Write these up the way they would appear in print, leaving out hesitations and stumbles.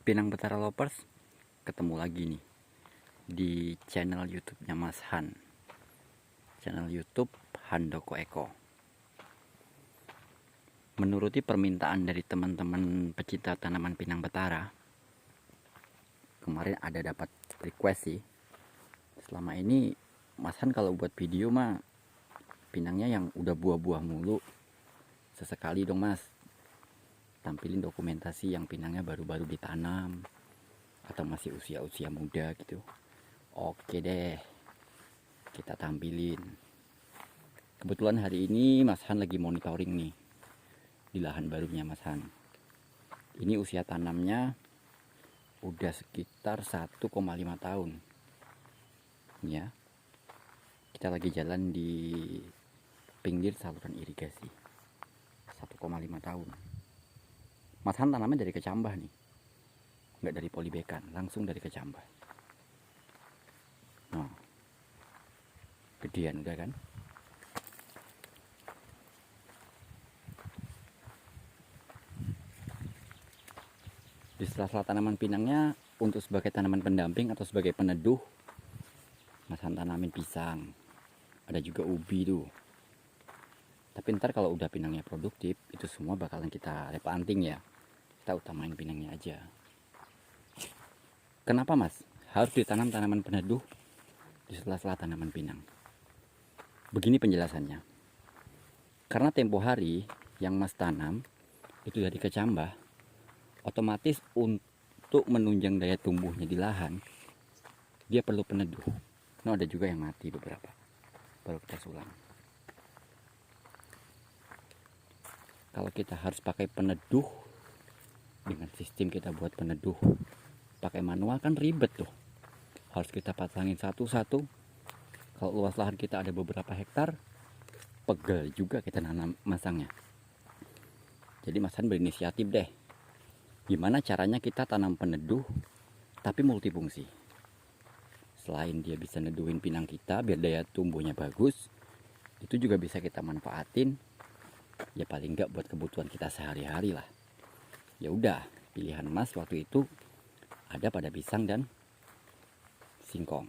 Pinang Betara Lovers, ketemu lagi nih di channel YouTube-nya Mas Han. Channel YouTube Handoko Eko. Menuruti permintaan dari teman-teman pecinta tanaman pinang betara, kemarin ada dapat request sih. Selama ini Mas Han kalau buat video mah pinangnya yang udah buah-buah mulu. Sesekali dong Mas, tampilin dokumentasi yang pinangnya baru-baru ditanam atau masih usia-usia muda gitu. Oke deh, kita tampilin. Kebetulan hari ini Mas Han lagi monitoring nih di lahan barunya Mas Han. Ini usia tanamnya udah sekitar 1,5 tahun ya. Kita lagi jalan di pinggir saluran irigasi. 1,5 tahun. Mas Han tanamnya dari kecambah nih, nggak dari polibekan, langsung dari kecambah. Nah, gedean udah kan. Di sela-sela tanaman pinangnya, untuk sebagai tanaman pendamping atau sebagai peneduh, Mas Han tanamin pisang. Ada juga ubi tuh. Tapi ntar kalau udah pinangnya produktif, itu semua bakalan kita replanting ya. Kita utamain pinangnya aja. Kenapa Mas harus ditanam tanaman peneduh di sela-sela tanaman pinang? Begini penjelasannya. Karena tempo hari yang Mas tanam itu dari kecambah, otomatis untuk menunjang daya tumbuhnya di lahan, dia perlu peneduh. Nah, ada juga yang mati beberapa, baru kita sulam. Kalau kita harus pakai peneduh, dengan sistem kita buat peneduh pakai manual kan ribet tuh, harus kita pasangin satu-satu. Kalau luas lahan kita ada beberapa hektar, pegel juga kita nanam masangnya. Jadi Mas Han berinisiatif deh, gimana caranya kita tanam peneduh tapi multifungsi. Selain dia bisa neduhin pinang kita biar daya tumbuhnya bagus, itu juga bisa kita manfaatin ya, paling enggak buat kebutuhan kita sehari-hari lah. Ya udah, pilihan Mas waktu itu ada pada pisang dan singkong.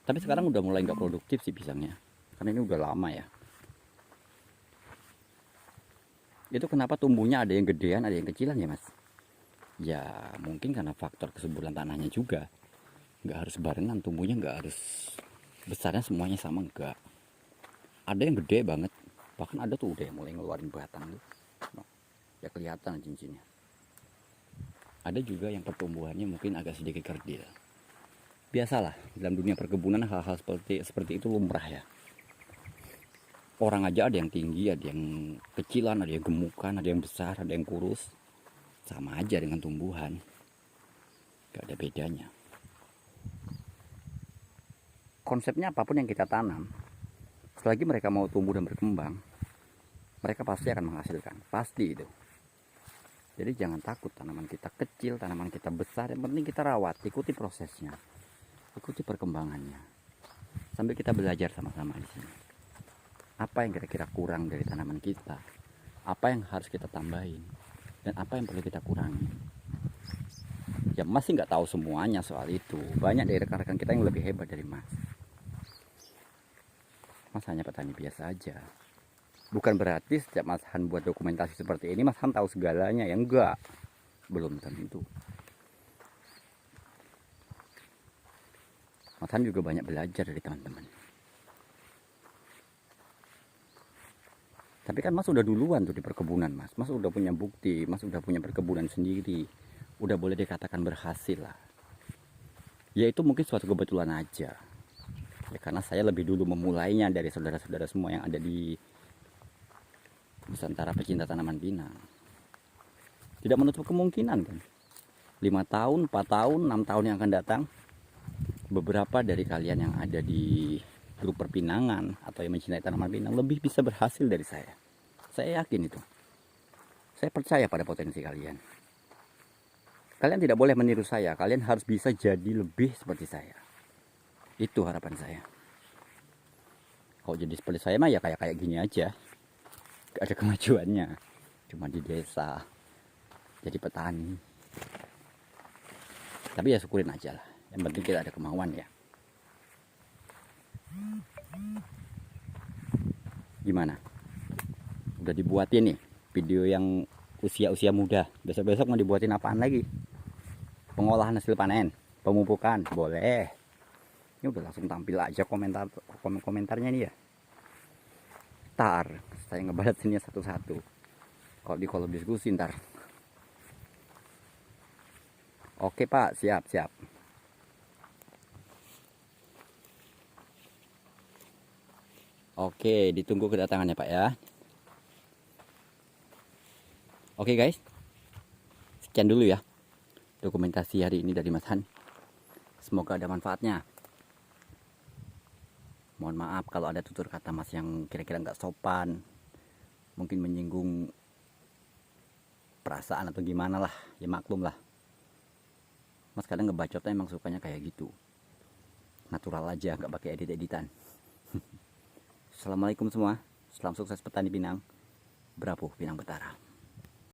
Tapi sekarang udah mulai nggak produktif sih pisangnya, karena ini udah lama ya. Itu kenapa tumbuhnya ada yang gedean, ada yang kecilan ya Mas? Ya mungkin karena faktor kesuburan tanahnya juga. Nggak harus barengan tumbuhnya, nggak harus besarnya semuanya sama, enggak. Ada yang gede banget, bahkan ada tuh udah mulai ngeluarin batang tuh. Ya kelihatan cincinnya. Ada juga yang pertumbuhannya mungkin agak sedikit kerdil. Biasalah dalam dunia perkebunan hal-hal seperti itu lumrah ya. Orang aja ada yang tinggi, ada yang kecilan, ada yang gemukan, ada yang besar, ada yang kurus. Sama aja dengan tumbuhan. Gak ada bedanya. Konsepnya apapun yang kita tanam, selagi mereka mau tumbuh dan berkembang, mereka pasti akan menghasilkan. Pasti itu. Jadi jangan takut tanaman kita kecil, tanaman kita besar. Yang penting kita rawat, ikuti prosesnya. Ikuti perkembangannya. Sambil kita belajar sama-sama di sini. Apa yang kira-kira kurang dari tanaman kita, apa yang harus kita tambahin, dan apa yang perlu kita kurangi. Ya Mas sih nggak tahu semuanya soal itu. Banyak dari rekan-rekan kita yang lebih hebat dari Mas. Mas hanya petani biasa aja. Bukan berarti setiap Mas Han buat dokumentasi seperti ini Mas Han tahu segalanya, ya enggak. Belum tentu. Mas Han juga banyak belajar dari teman-teman. Tapi kan Mas udah duluan tuh di perkebunan Mas. Mas udah punya bukti, Mas udah punya perkebunan sendiri. Udah boleh dikatakan berhasil lah. Ya itu mungkin suatu kebetulan aja. Ya karena saya lebih dulu memulainya dari saudara-saudara semua yang ada di Nusantara pecinta tanaman pinang. Tidak menutup kemungkinan kan. 5 tahun, 4 tahun, 6 tahun yang akan datang, beberapa dari kalian yang ada di grup perpinangan atau yang mencintai tanaman pinang lebih bisa berhasil dari saya. Saya yakin itu. Saya percaya pada potensi kalian. Kalian tidak boleh meniru saya. Kalian harus bisa jadi lebih seperti saya. Itu harapan saya. Kalau jadi seperti saya mah ya kayak gini aja. Gak ada kemajuannya. Cuma di desa. Jadi petani. Tapi ya syukurin aja lah, yang penting kita ada kemauan ya. Gimana, udah dibuatin nih video yang usia muda, besok-besok mau dibuatin apaan lagi? Pengolahan hasil panen, pemupukan, boleh. Ini udah langsung tampil aja komentarnya nih ya. Ntar saya ngebalasinnya satu-satu kalau di kolom diskusi ntar. Oke Pak, siap. Oke, ditunggu kedatangannya Pak ya. Oke guys, sekian dulu ya dokumentasi hari ini dari Mas Han. Semoga ada manfaatnya. Mohon maaf kalau ada tutur kata Mas yang kira-kira nggak sopan, mungkin menyinggung perasaan atau gimana lah, ya maklum lah. Mas kadang ngebacotnya emang sukanya kayak gitu, natural aja, nggak pakai edit-editan. Assalamualaikum semua, salam sukses petani Pinang, Bravo Pinang Betara.